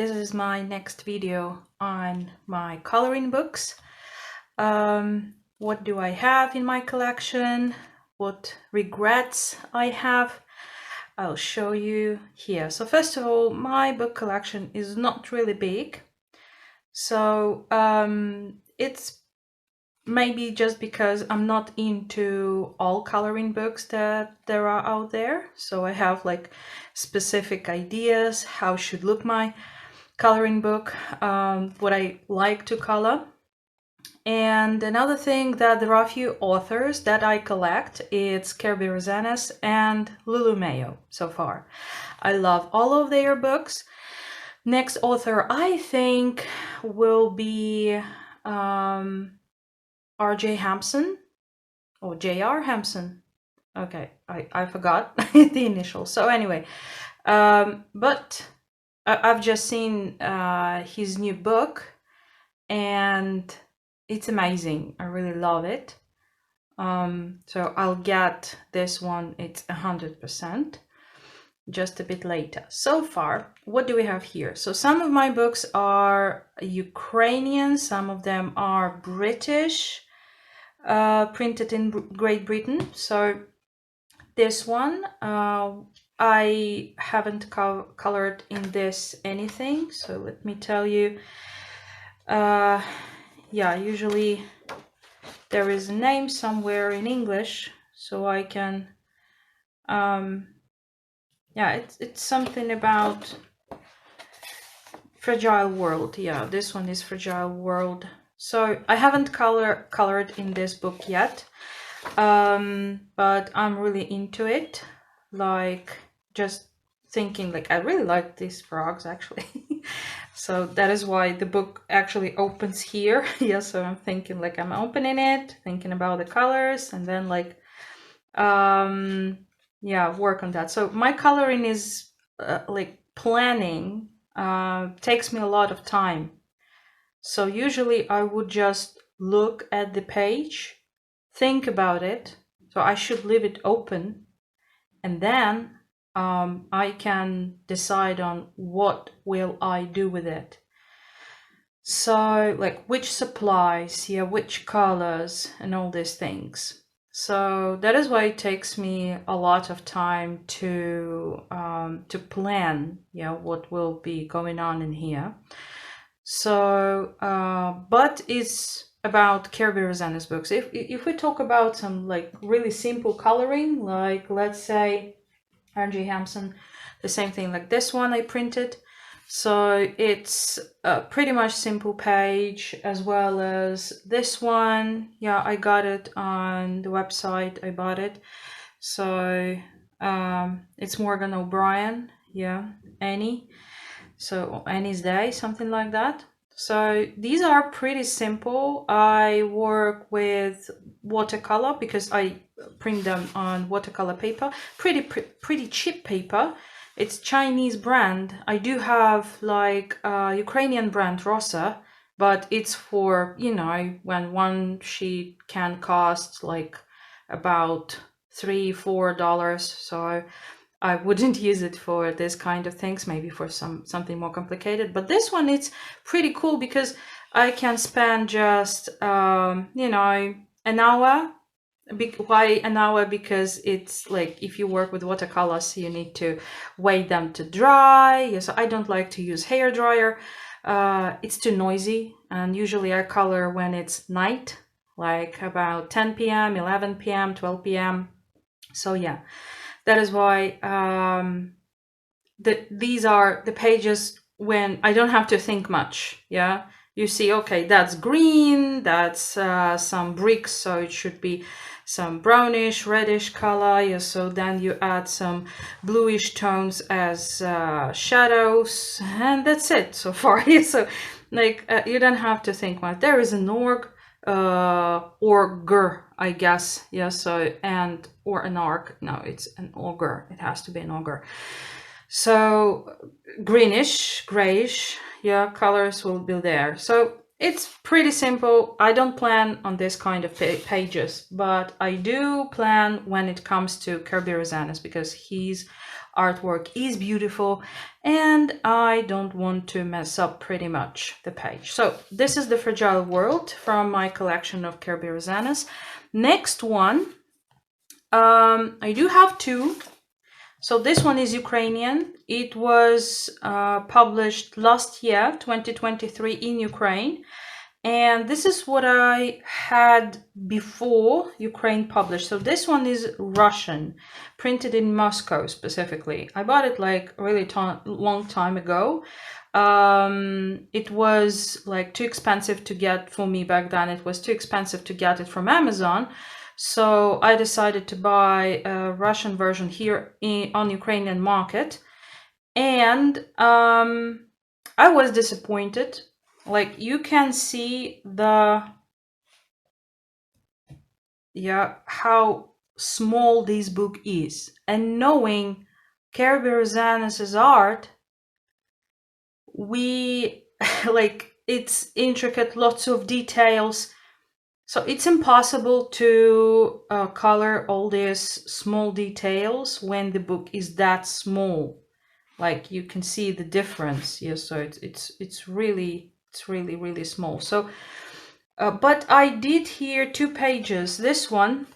This is my next video on my coloring books. What do I have in my collection? What regrets I have? I'll show you here. So first of all, my book collection is not really big. So it's maybe just because I'm not into all coloring books that there are out there. So I have like specific ideas how should look my coloring book, what I like to color. And another thing that there are a few authors that I collect. It's Kerby Rosanes and Lulu Mayo so far. I love all of their books. Next author I think will be R.J. Hampson or J.R. Hampson. Okay, I forgot the initial. So anyway, but I've just seen his new book and it's amazing. I really love it. So I'll get this one. It's 100%. Just a bit later. So far, what do we have here? So some of my books are Ukrainian, some of them are British, printed in Great Britain. So this one, I haven't colored in this anything. So let me tell you, yeah, usually there is a name somewhere in English, so I can, yeah, it's something about Fragile World. Yeah, this one is Fragile World. So I haven't colored in this book yet, but I'm really into it. Like, just thinking, like, I really like these frogs actually. So that is why the book actually opens here. Yeah, so I'm thinking, like, I'm opening it, thinking about the colors, and then like, yeah, work on that. So my coloring is like planning takes me a lot of time. So usually I would just look at the page, think about it. So I should leave it open, and then I can decide on what will I do with it. So like which supplies, yeah, which colors and all these things. So that is why it takes me a lot of time to plan, yeah, what will be going on in here. So, but it's about Kerby Rosanes books. If we talk about some like really simple coloring, like let's say R.J. Hampson, the same thing like this one I printed. So it's a pretty much simple page, as well as this one. Yeah, I got it on the website. I bought it. So it's Morgan O'Brien. Yeah, Annie. So Annie's Day, something like that. So these are pretty simple. I work with watercolor because I print them on watercolor paper. Pretty cheap paper. It's Chinese brand. I do have like a Ukrainian brand Rosa, but it's for, you know, when one sheet can cost like about $3-4. So I wouldn't use it for this kind of things, maybe for something more complicated. But this one, it's pretty cool because I can spend just, you know, an hour. Why an hour? Because it's like if you work with watercolors, you need to wait them to dry. So I don't like to use hair dryer. It's too noisy, and usually I color when it's night, like about 10 p.m., 11 p.m., 12 p.m. So yeah, that is why these are the pages when I don't have to think much. Yeah, you see, okay, that's green, that's some bricks, so it should be some brownish, reddish color. Yeah, so then you add some bluish tones as shadows, and that's it so far. Yeah, so like you don't have to think much. There is an auger, I guess. Yeah, so and or an arc. No, it's an auger. It has to be an auger. So greenish, grayish, yeah, colors will be there. So it's pretty simple. I don't plan on this kind of pages, but I do plan when it comes to Kerby Rosanes because he's artwork is beautiful, and I don't want to mess up pretty much the page. So this is the Fragile World from my collection of Kerby Rosanes. Next one, I do have two. So this one is Ukrainian. It was published last year, 2023, in Ukraine. And this is what I had before Ukraine published. So this one is Russian, printed in Moscow specifically. I bought it like a really long time ago. It was like too expensive to get for me back then. It was too expensive to get it from Amazon. So I decided to buy a Russian version here on Ukrainian market. And I was disappointed. Like, you can see how small this book is. And knowing Kerby Rosanes' art, like, it's intricate, lots of details. So it's impossible to color all these small details when the book is that small. Like, you can see the difference. Yeah, so it's really small. So but I did here 2 pages. This one,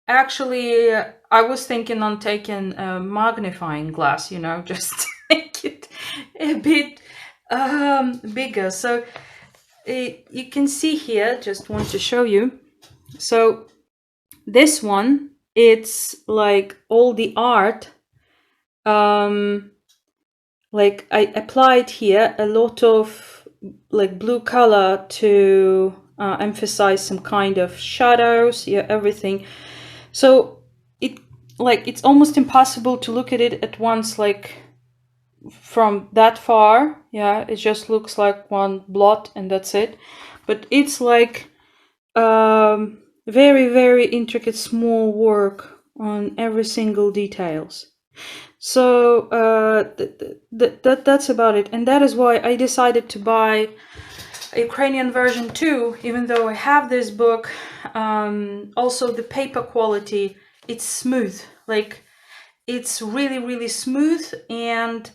actually, I was thinking on taking a magnifying glass, you know, just to make it a bit bigger. So you can see here, just want to show you. So this one, it's like all the art, like I applied here a lot of like blue color to emphasize some kind of shadows, yeah, everything. So it's almost impossible to look at it at once, like from that far. Yeah, it just looks like one blot and that's it. But it's like very intricate small work on every single details. So that's about it, and that is why I decided to buy a Ukrainian version too, even though I have this book. Also, the paper quality, it's smooth, like it's really smooth. And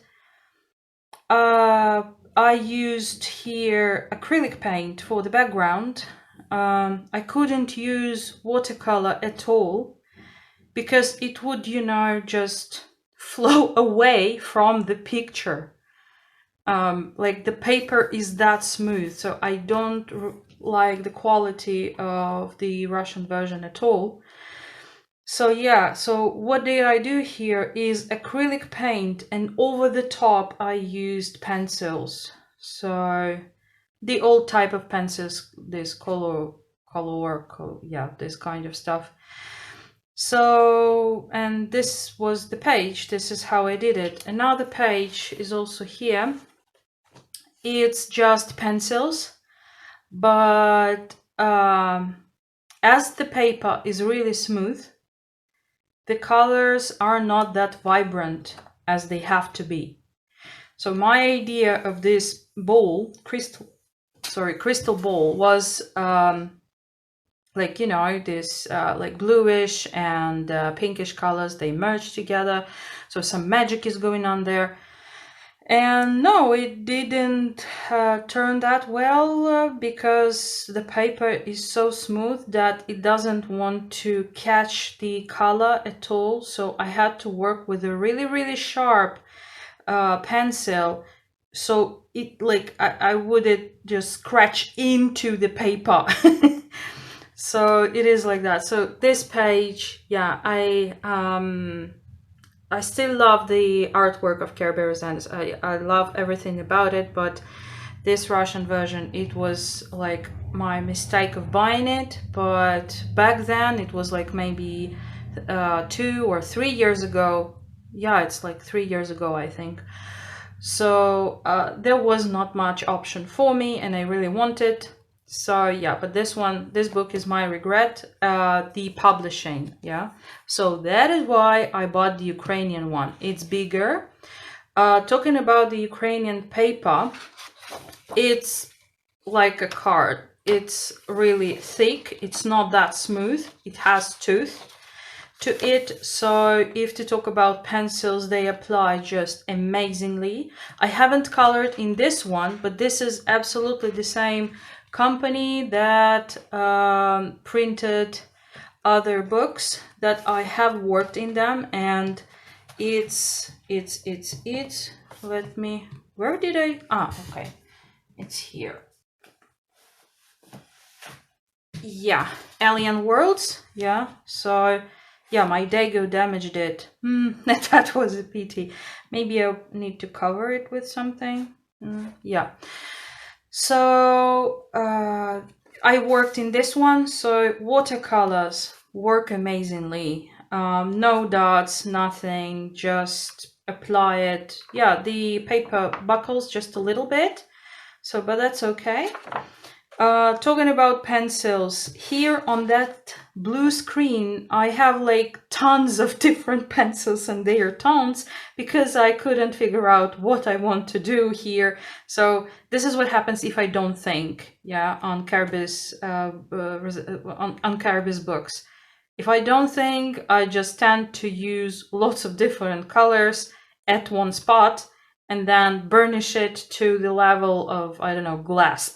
I used here acrylic paint for the background. I couldn't use watercolor at all because it would, you know, just flow away from the picture. Like the paper is that smooth, so I don't like the quality of the Russian version at all. So yeah, so what did I do here is acrylic paint, and over the top I used pencils. So the old type of pencils, this color, yeah, this kind of stuff. So, and this was the page. This is how I did it. Another page is also here. It's just pencils, but as the paper is really smooth, the colors are not that vibrant as they have to be. So my idea of this ball, crystal ball, was like, you know, this like bluish and pinkish colors, they merge together, so some magic is going on there. And no, it didn't turn that well because the paper is so smooth that it doesn't want to catch the color at all. So I had to work with a really sharp pencil, so it, like, I wouldn't just scratch into the paper. So it is like that. So this page, yeah, I still love the artwork of Kerby Rosanes. I love everything about it, but this Russian version, it was like my mistake of buying it. But back then, it was like maybe 2 or 3 years ago. Yeah, it's like 3 years ago, I think. So there was not much option for me, and I really wanted. So yeah, but this book is my regret, the publishing, yeah. So that is why I bought the Ukrainian one. It's bigger. Talking about the Ukrainian paper, it's like a card. It's really thick. It's not that smooth. It has tooth. to it. So if to talk about pencils, they apply just amazingly. I haven't colored in this one, but this is absolutely the same company that printed other books that I have worked in them, and it's let me, where did I, okay, it's here. Yeah, Alien Worlds. Yeah, so yeah, my Dago damaged it. That was a pity. Maybe I need to cover it with something. Yeah. So I worked in this one. So watercolors work amazingly. No dots, nothing. Just apply it. Yeah, the paper buckles just a little bit. So, but that's okay. Talking about pencils, here on that blue screen, I have like tons of different pencils and their tones because I couldn't figure out what I want to do here. So this is what happens if I don't think, yeah, on Kerby's on Kerby's books. If I don't think, I just tend to use lots of different colors at one spot and then burnish it to the level of, I don't know, glass.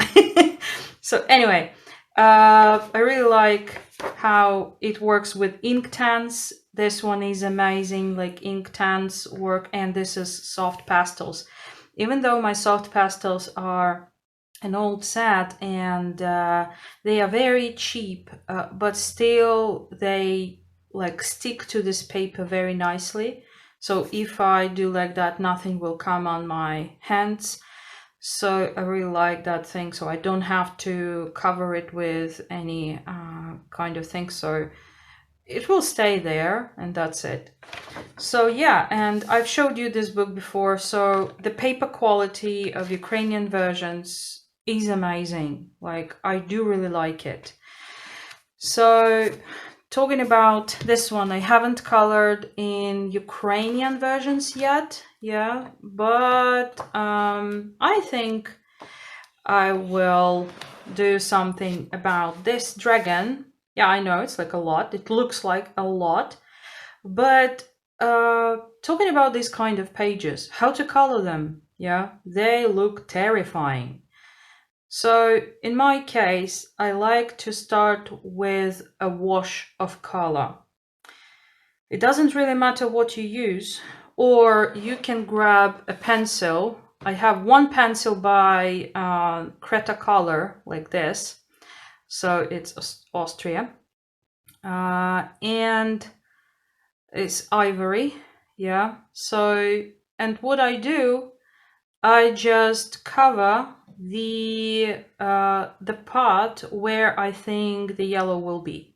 So anyway, I really like how it works with ink tans. This one is amazing, like ink tans work, and this is soft pastels. Even though my soft pastels are an old set and they are very cheap, but still they like stick to this paper very nicely. So if I do like that, nothing will come on my hands. So I really like that thing, so I don't have to cover it with any kind of thing, so it will stay there and that's it. So yeah, and I've showed you this book before, so the paper quality of Ukrainian versions is amazing. Like, I do really like it. So talking about this one, I haven't colored in Ukrainian versions yet, yeah, but I think I will do something about this dragon. Yeah, I know it's like a lot, it looks like a lot, but talking about these kind of pages, how to color them, yeah, they look terrifying. So in my case, I like to start with a wash of color. It doesn't really matter what you use, or you can grab a pencil. I have one pencil by Creta Color, like this. So it's Austria. And it's ivory, yeah. So, and what I do, I just cover the part where I think the yellow will be.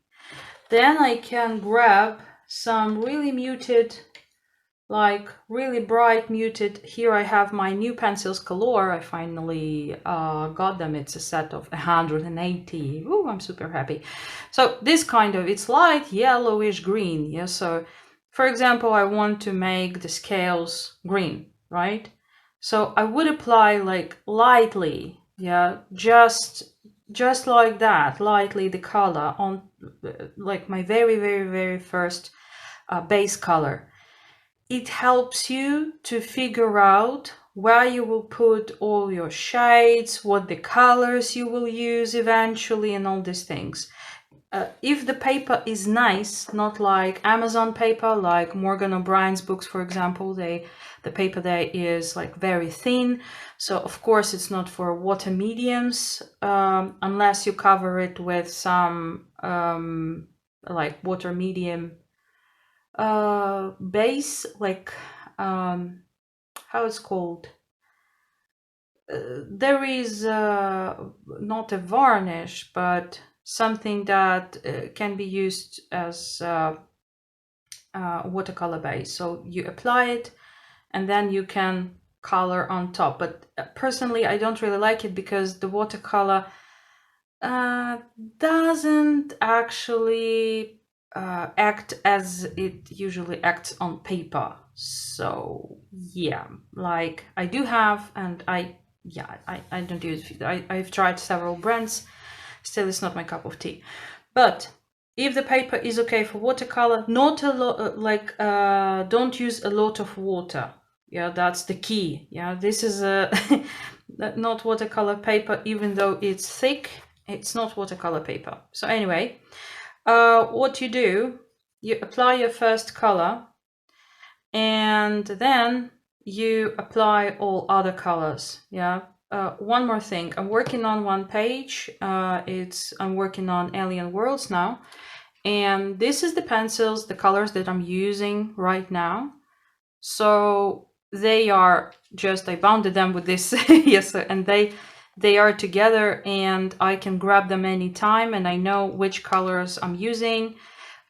Then I can grab some really muted, like really bright muted. Here I have my new pencils Color. I finally got them. It's a set of 180. Ooh, I'm super happy. So this kind of, it's light yellowish green. Yeah. So for example, I want to make the scales green, right? So I would apply like lightly, yeah, just like that, lightly the color on like my very first base color. It helps you to figure out where you will put all your shades, what the colors you will use eventually, and all these things. If the paper is nice, not like Amazon paper, like Morgan O'Brien's books, for example, the paper there is like very thin. So of course it's not for water mediums, unless you cover it with some like water medium base, like how it's called. There is not a varnish, but something that can be used as watercolor base. So you apply it and then you can color on top. But personally, I don't really like it because the watercolor doesn't actually act as it usually acts on paper. So yeah, like I do have, and I don't use it. I've tried several brands, still it's not my cup of tea. But if the paper is okay for watercolor, not a lot, like don't use a lot of water. Yeah, that's the key. Yeah, this is a not watercolor paper, even though it's thick, it's not watercolor paper. So anyway, what you do, you apply your first color, and then you apply all other colors. Yeah. One more thing, I'm working on one page. I'm working on Alien Worlds now, and this is the pencils, the colors that I'm using right now. So they are just, I bounded them with this, yes, and they are together, and I can grab them anytime, and I know which colors I'm using,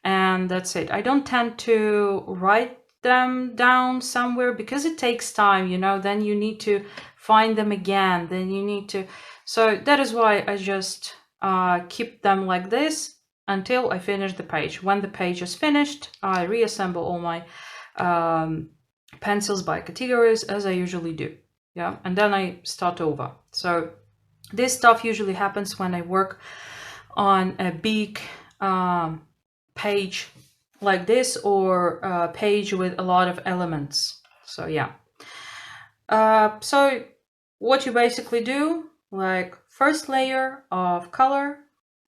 and that's it. I don't tend to write them down somewhere because it takes time, you know, then you need to find them again, then you need to, so that is why I just keep them like this until I finish the page. When the page is finished, I reassemble all my pencils by categories, as I usually do. Yeah, and then I start over. So this stuff usually happens when I work on a big page like this, or a page with a lot of elements. So yeah. So what you basically do, like first layer of color,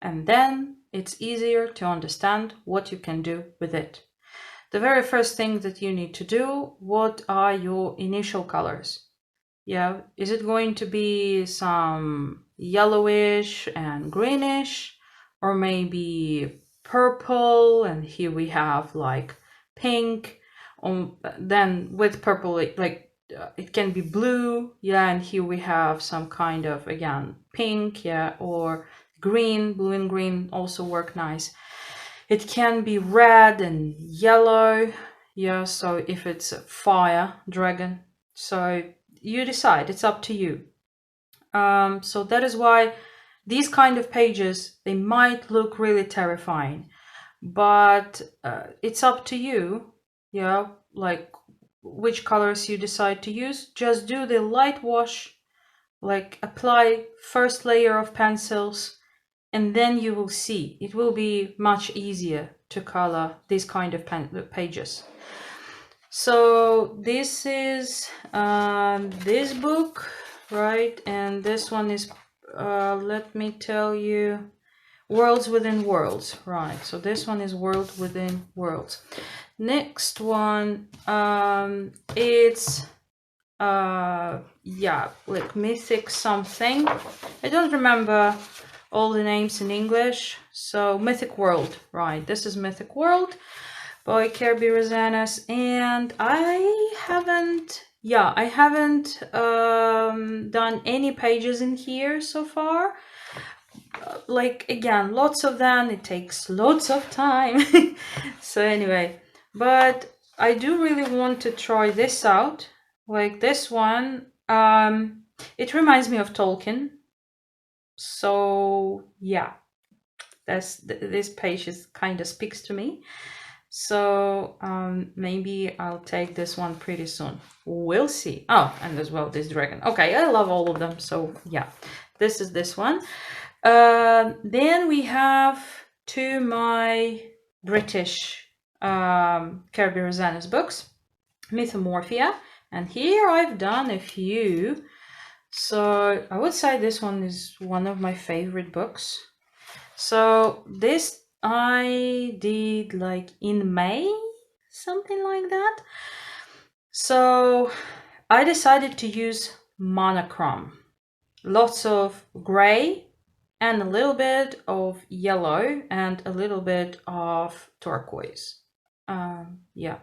and then it's easier to understand what you can do with it. The very first thing that you need to do, what are your initial colors? Yeah, is it going to be some yellowish and greenish, or maybe purple, and here we have like pink, then with purple it can be blue, yeah, and here we have some kind of, again, pink, yeah, or green. Blue and green also work nice. It can be red and yellow, yeah, so if it's a fire dragon, so you decide, it's up to you. So that is why these kind of pages, they might look really terrifying, but it's up to you, yeah, like which colors you decide to use. Just do the light wash, like apply first layer of pencils, and then you will see it will be much easier to color these kind of pages. So this is this book, right? And this one is, let me tell you, Worlds Within Worlds, right? So this one is World Within Worlds. Next one, it's yeah, like Mythic something. I don't remember all the names in English. So Mythic World, right? This is Mythic World by Kerby Rosanes, and I haven't done any pages in here so far. Like, again, lots of them, it takes lots of time. So anyway, but I do really want to try this out. Like this one, it reminds me of Tolkien. So yeah, this page is kind of speaks to me. So maybe I'll take this one pretty soon. We'll see. Oh, and as well this dragon. Okay, I love all of them. So yeah, this is this one. Then we have two my British Kerby Rosanes books, Mythomorphia, and here I've done a few. So I would say this one is one of my favorite books. So this I did like in May, something like that. So I decided to use monochrome, lots of gray and a little bit of yellow and a little bit of turquoise. Yeah,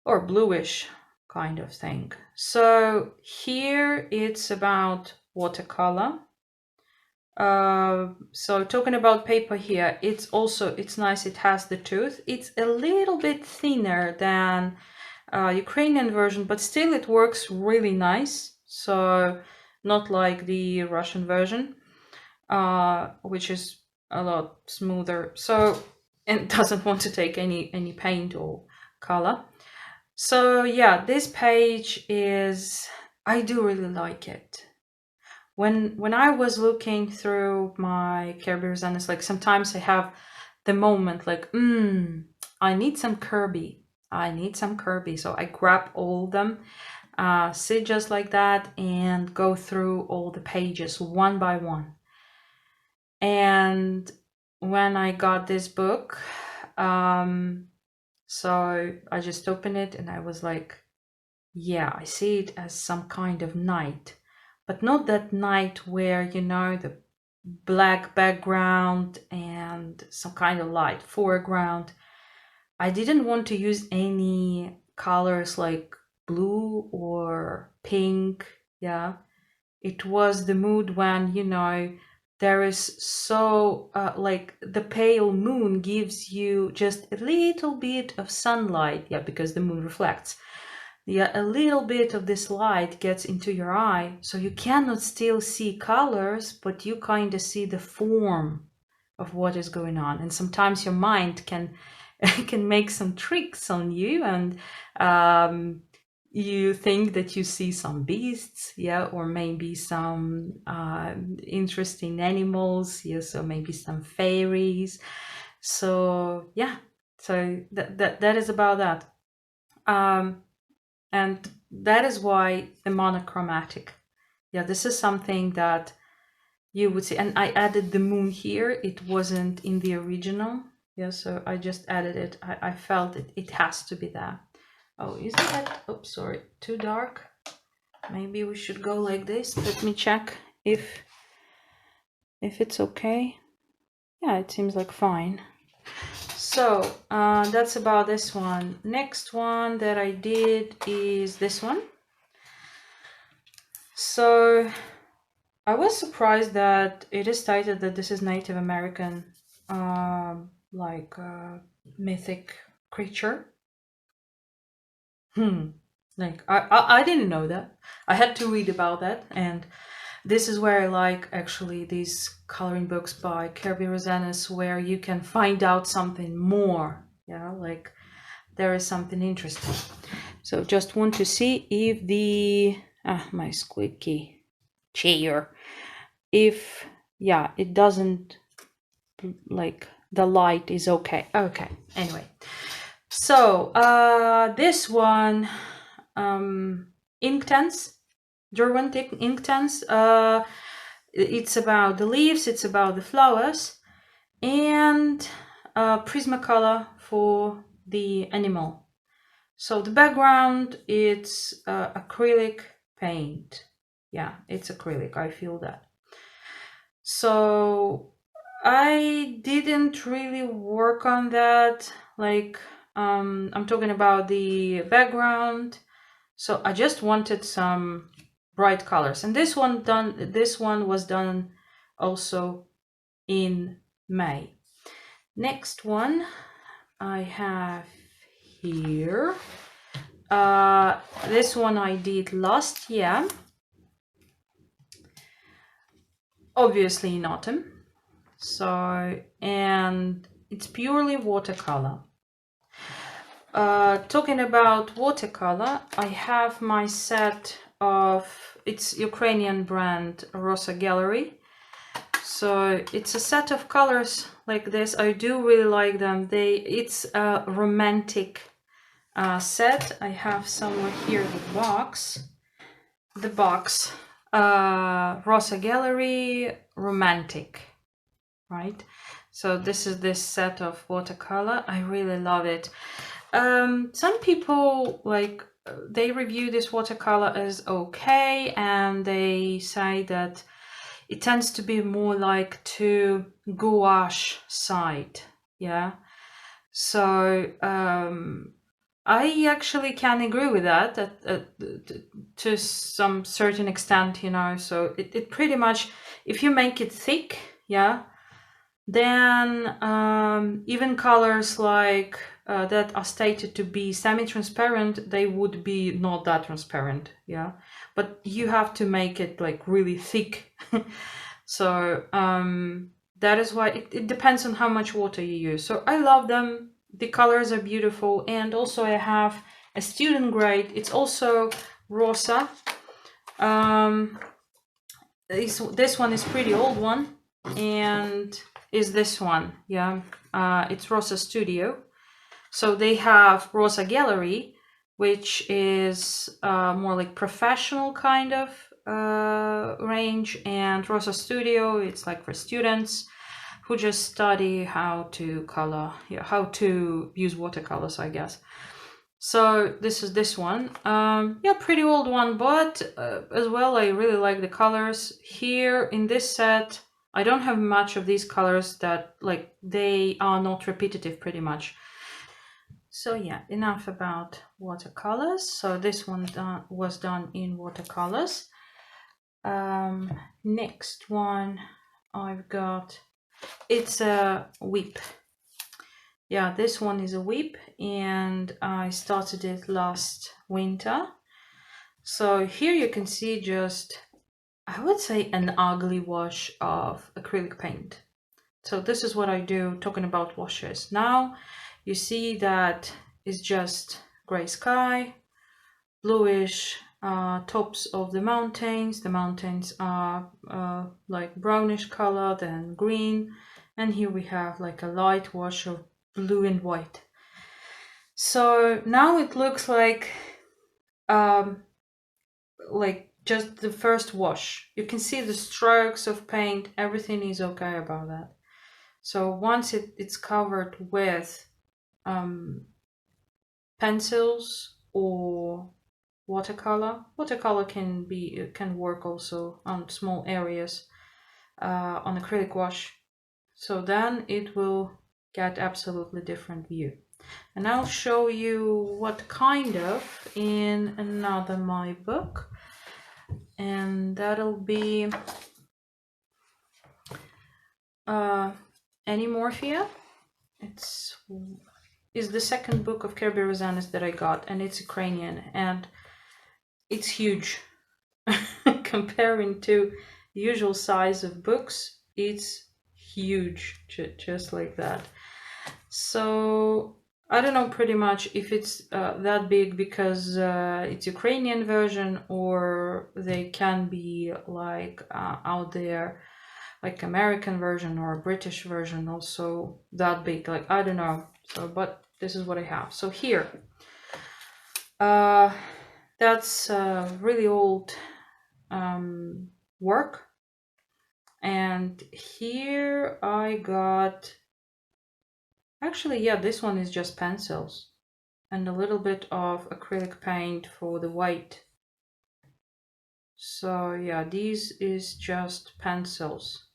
or bluish kind of thing. So here it's about watercolor. So talking about paper here, it's nice, it has the tooth. It's a little bit thinner than Ukrainian version, but still it works really nice. So not like the Russian version, which is a lot smoother. So, and doesn't want to take any paint or color. So yeah, this page is, I do really like it. When I was looking through my Kerby Rosanes, like sometimes I have the moment, like, I need some Kerby. I need some Kerby. So I grab all of them, sit just like that, and go through all the pages one by one. And when I got this book, so I just opened it and I was like, yeah, I see it as some kind of night, but not that night where, you know, the black background and some kind of light foreground. I didn't want to use any colors like blue or pink. Yeah, it was the mood when, you know, there is so like the pale moon gives you just a little bit of sunlight. Yeah, because the moon reflects. Yeah, a little bit of this light gets into your eye, so you cannot still see colors, but you kind of see the form of what is going on. And sometimes your mind can can make some tricks on you, and you think that you see some beasts, yeah, or maybe some interesting animals, yes, or maybe some fairies. So yeah, so that is about that. And that is why the monochromatic. Yeah, this is something that you would see. And I added the moon here. It wasn't in the original. Yeah, so I just added it. I felt it has to be there. Oh, isn't that, oops, sorry, too dark? Maybe we should go like this. Let me check if it's okay. Yeah, it seems like fine. So that's about this one. Next one that I did is this one. So I was surprised that it is stated that this is Native American, like mythic creature. Like I didn't know that. I had to read about that, and this is where I like actually these coloring books by Kerby Rosanes, where you can find out something more. Yeah, like there is something interesting. So just want to see if the my squeaky chair, if yeah, it doesn't, like the light is okay. Okay, anyway, so this one, Inktense, German Inktense. It's about the leaves, it's about the flowers, and Prismacolor for the animal. So the background, it's acrylic paint. Yeah, it's acrylic, I feel that. So I didn't really work on that. Like, I'm talking about the background. So I just wanted some bright colors. And this one was done also in May. Next one I have here. This one I did last year, obviously in autumn. So, and it's purely watercolor. Talking about watercolor, I have my set of, it's Ukrainian brand Rosa Gallery. So it's a set of colors like this. I do really like them. It's a romantic set. I have somewhere here the box. Rosa Gallery Romantic, right? So this is this set of watercolor. I really love it. Some people like they review this watercolor as okay, and they say that it tends to be more like to gouache side. Yeah. So I actually can agree with that to some certain extent, you know. So it pretty much, if you make it thick, yeah, then even colors like that are stated to be semi-transparent, they would be not that transparent, yeah. But you have to make it like really thick. So that is why it depends on how much water you use. So I love them. The colors are beautiful. And also I have a student grade. It's also Rosa. This one is pretty old one. And is this one. Yeah, it's Rosa Studio. So they have Rosa Gallery, which is more like professional kind of range, and Rosa Studio, it's like for students who just study how to color, how to use watercolors, I guess. So this is this one. Yeah, pretty old one, but as well, I really like the colors. Here in this set, I don't have much of these colors that, like, they are not repetitive pretty much. So yeah, enough about watercolors. So this one was done in watercolors. Next one I've got, it's a whip. Yeah, this one is a whip, and I started it last winter. So here you can see just, I would say, an ugly wash of acrylic paint. So this is what I do talking about washes. Now you see that it's just gray sky, bluish tops of the mountains. The mountains are like brownish color, then green, and here we have like a light wash of blue and white. So now it looks like just the first wash. You can see the strokes of paint, everything is okay about that. So once it's covered with pencils or watercolor can work also on small areas on acrylic wash. So then it will get absolutely different view. And I'll show you what kind of in another my book, and that'll be Anymorphia. Is the second book of Kerby Rosanes that I got, and it's Ukrainian, and it's huge. Comparing to usual size of books, it's huge, just like that. So I don't know pretty much if it's that big because it's Ukrainian version, or they can be like out there, like American version or British version also that big, like I don't know. So but this is what I have. So here that's really old work, and here I got, actually, yeah, this one is just pencils and a little bit of acrylic paint for the white. So yeah, these is just pencils.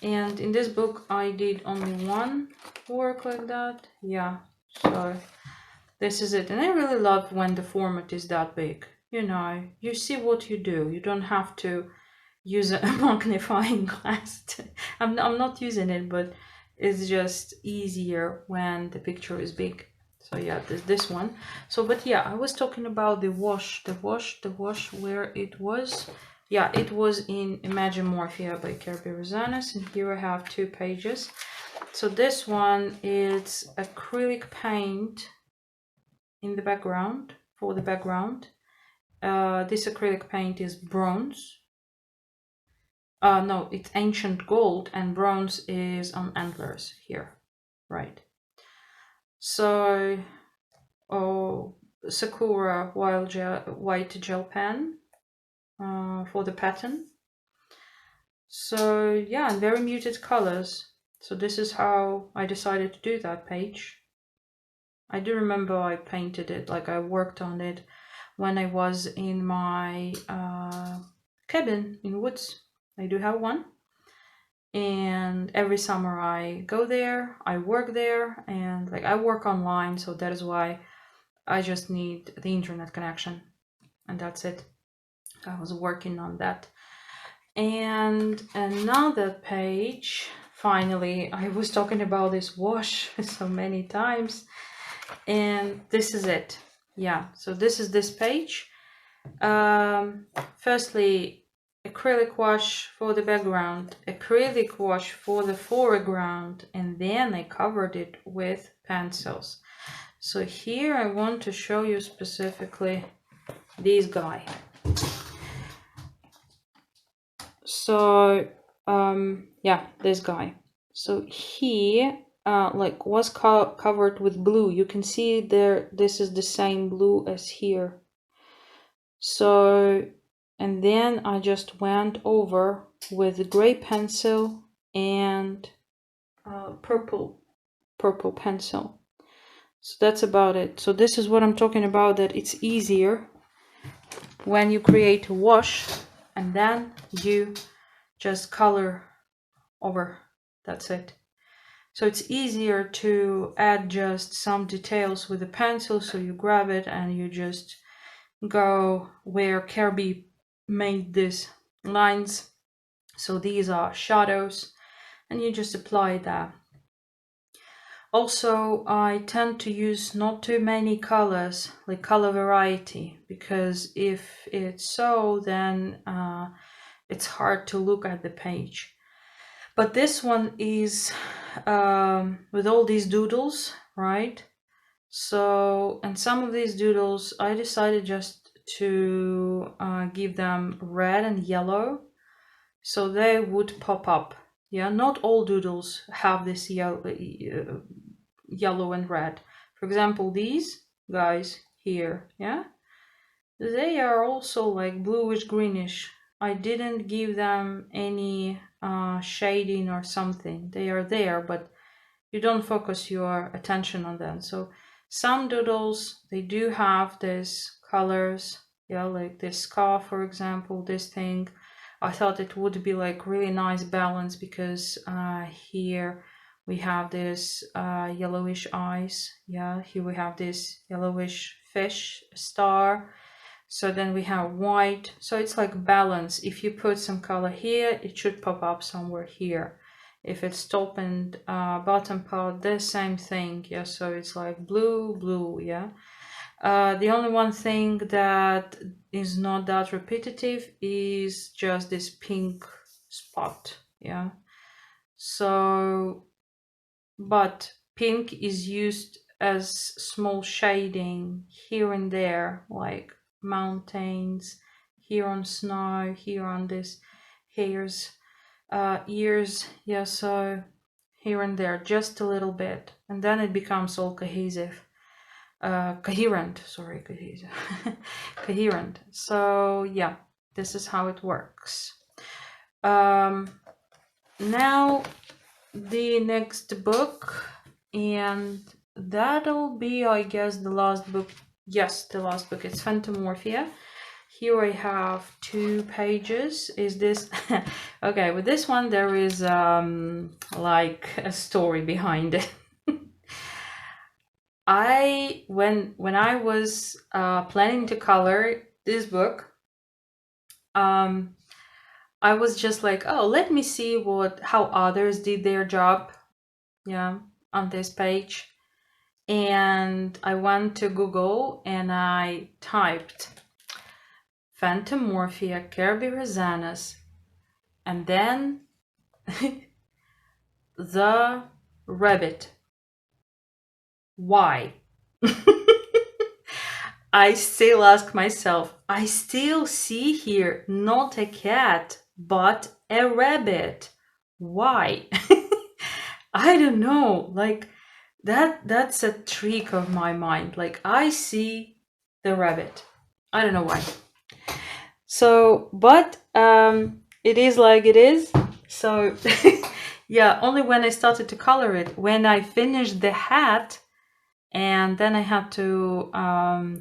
And in this book I did only one work like that. Yeah, so this is it. And I really love when the format is that big. You know, you see what you do. You don't have to use a magnifying glass. I'm not using it, but it's just easier when the picture is big. So yeah, this one. So but yeah, I was talking about the wash, where it was. Yeah, it was in Imagimorphia by Kerby Rosanes, and here I have 2 pages. So this one is acrylic paint in the background, for the background. This acrylic paint is bronze. No, it's ancient gold, and bronze is on antlers here, right? So, Sakura white gel pen for the pattern. So yeah, and very muted colors. So this is how I decided to do that page. I do remember I painted it, like I worked on it when I was in my cabin in woods. I do have one. And every summer I go there, I work there, and like I work online, so that is why I just need the internet connection, and that's it. I was working on that. And another page, finally, I was talking about this wash so many times, and this is it. Yeah, so this is this page. Firstly, acrylic wash for the background, acrylic wash for the foreground, and then I covered it with pencils. So here I want to show you specifically this guy. So Yeah, this guy. So he like was covered with blue. You can see there, this is the same blue as here. So, and then I just went over with a gray pencil and purple pencil. So that's about it. So this is what I'm talking about, that it's easier when you create a wash and then you just color over. That's it. So it's easier to add just some details with a pencil. So you grab it and you just go where Kerby made these lines. So these are shadows and you just apply that. Also, I tend to use not too many colors, like color variety, because if it's so, then it's hard to look at the page. But this one is with all these doodles, right? So, and some of these doodles, I decided just to give them red and yellow, so they would pop up. Yeah, not all doodles have this yellow and red. For example, these guys here, yeah, they are also like bluish greenish. I didn't give them any shading or something. They are there, but you don't focus your attention on them. So some doodles, they do have these colors, yeah, like this scarf, for example, this thing. I thought it would be like really nice balance, because here we have this yellowish eyes, yeah, here we have this yellowish fish star. So then we have white, so it's like balance. If you put some color here, it should pop up somewhere here. If it's top and bottom part, the same thing, yeah, so it's like blue, yeah. The only one thing that is not that repetitive is just this pink spot, yeah. So, but pink is used as small shading here and there, like mountains, here on snow, here on this hairs, ears, yeah, so here and there, just a little bit, and then it becomes all cohesive. Coherent, sorry, cohesive. Coherent. So yeah, this is how it works. Now the next book, and that'll be, I guess, the last book. Yes, the last book. It's Phantomorphia. Here I have 2 pages. Is this okay? With this one, there is like a story behind it. When I was planning to color this book, I was just like, oh, let me see how others did their job, yeah, on this page. And I went to Google and I typed Phantomorphia Kerby Rosanes, and then the rabbit. Why? I still ask myself, I still see here not a cat, but a rabbit. Why? I don't know. Like that's a trick of my mind. Like I see the rabbit. I don't know why. So, but it is like it is. So yeah, only when I started to color it, when I finished the hat, and then I had to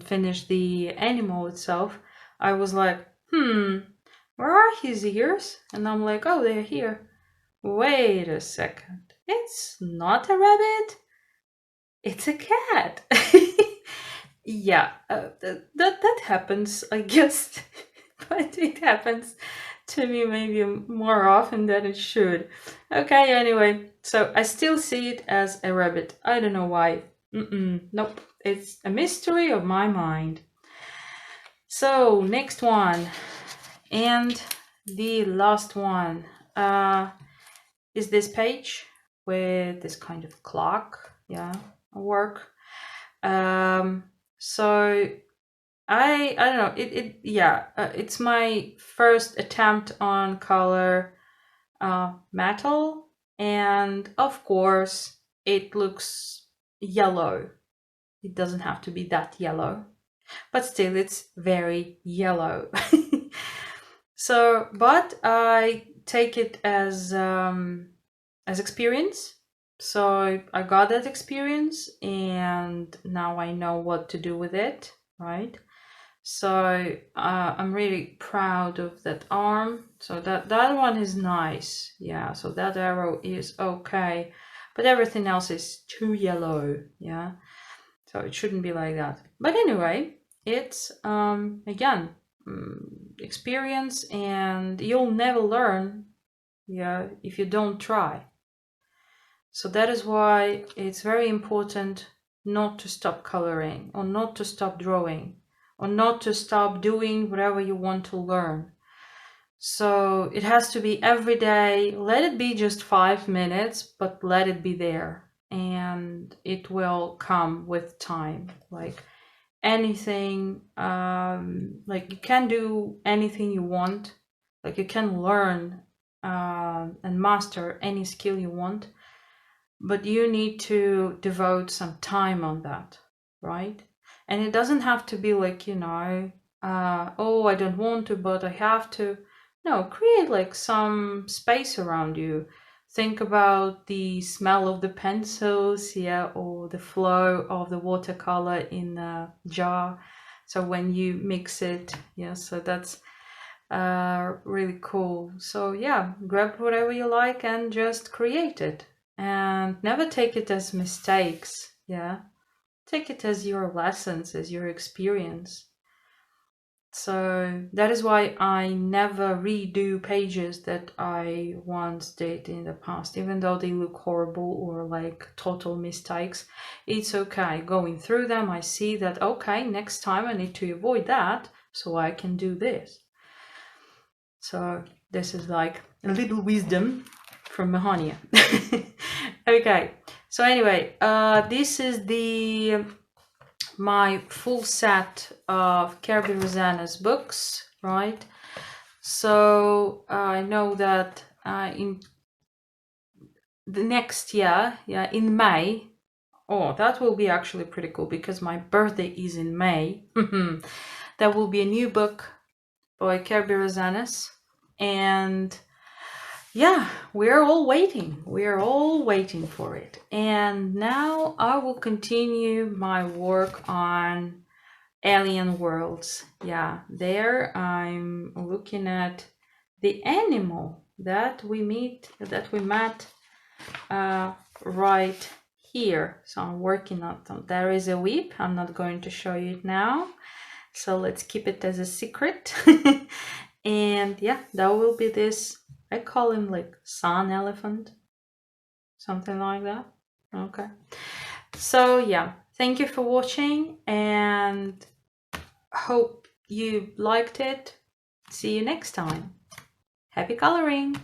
finish the animal itself, I was like, where are his ears? And I'm like, oh, they're here. Wait a second. It's not a rabbit. It's a cat. Yeah, that happens, I guess. But it happens to me maybe more often than it should. Okay, anyway, so I still see it as a rabbit. I don't know why. Nope, it's a mystery of my mind. So, next one, and the last one, is this page with this kind of clock, yeah, work. So I don't know, yeah, it's my first attempt on color. metal, and of course it looks yellow. It doesn't have to be that yellow, but still it's very yellow. So, but I take it as experience. So I got that experience, and now I know what to do with it, right? So I'm really proud of that arm. So that one is nice. Yeah, so that arrow is okay, but everything else is too yellow. Yeah, so it shouldn't be like that. But anyway, it's again experience, and you'll never learn, yeah, if you don't try. So that is why it's very important not to stop coloring, or not to stop drawing, or not to stop doing whatever you want to learn. So it has to be every day. Let it be just 5 minutes, but let it be there. And it will come with time. Like anything, like you can do anything you want. Like you can learn and master any skill you want, but you need to devote some time on that, right? And it doesn't have to be like, oh, I don't want to, but I have to. No, create like some space around you. Think about the smell of the pencils, yeah, or the flow of the watercolor in a jar. So when you mix it, yeah, so that's really cool. So yeah, grab whatever you like and just create it. And never take it as mistakes, yeah. Take it as your lessons, as your experience. So that is why I never redo pages that I once did in the past, even though they look horrible or like total mistakes. It's okay. Going through them, I see that, okay, next time I need to avoid that so I can do this. So this is like a little wisdom from Mahania. Okay, so anyway, this is my full set of Kerby Rosanes books, right? So I know that in the next year, yeah, in May, oh, that will be actually pretty cool because my birthday is in May. There will be a new book by Kerby Rosanes, and yeah, we're all waiting. We're all waiting for it. And now I will continue my work on alien worlds. Yeah, there I'm looking at the animal that we met right here. So I'm working on them. There is a whip. I'm not going to show you it now. So let's keep it as a secret. And yeah, that will be this. I call him like sun elephant, something like that. Okay. So yeah, thank you for watching, and hope you liked it. See you next time. Happy coloring!